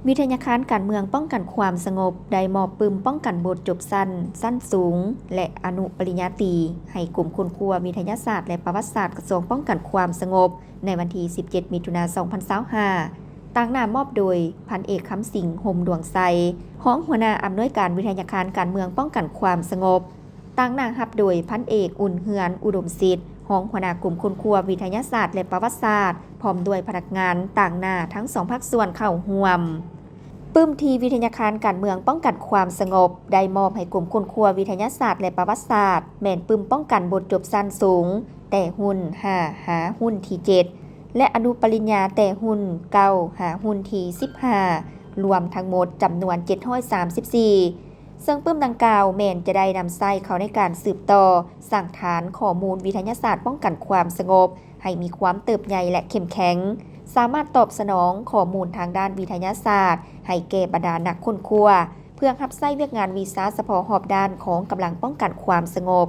วิทยาคารการเมืองป้องกันความสงบได้มอบปึมป้องกันบทจบสั้นสูง และอนุปริญญาตรีให้กลุ่มคนครัววิทยาศาสตร์และประวัติศาสตร์กระทรวงป้องกันความสงบในวันที่ 17 มิถุนายน 2025ต่างหน้ามอบโดยพันเอกคำสิงห์ ห่มดวงใสห้องหัวหน้าอำนวยการวิทยาคารการเมืองป้องกันความสงบต่างหน้าฮับโดยพันเอกอุ่นเฮือนอุดมศิษย์ห้องหัวหน้ากลุ่มคนครัววิทยาศาสตร์และประวัติศาสตร์พร้อมด้วยพนักงานต่างหน้าทั้งสองภาคส่วนเข้าร่วมปึ้มทีวิทยาคารการเมืองป้องกันความสงบได้มอบให้กลุ่มคนครัววิทยาศาสตร์และประวัติศาสตร์แม่นปึ้มป้องกันบทจบสั้นสูงแต่หุ้น5หาหุ้นที่7และอนุปริญญาแต่หุ้น9หาหุ้นที่15รวมทั้งหมดจำนวน734ซึ่งปึ้มดังกล่าวแม่นจะได้นำใส่เขาในการสืบต่อสร้างฐานข้อมูลวิทยาศาสตร์ป้องกันความสงบให้มีความเติบใหญ่และเข้มแข็งสามารถตอบสนองข้อมูลทางด้านวิทยาศาสตร์ให้แก่บรรดานักค้นคว้าเพื่อรับใช้เวียกงานวีซ่าเฉพาะหอบด้านของกำลังป้องกันความสงบ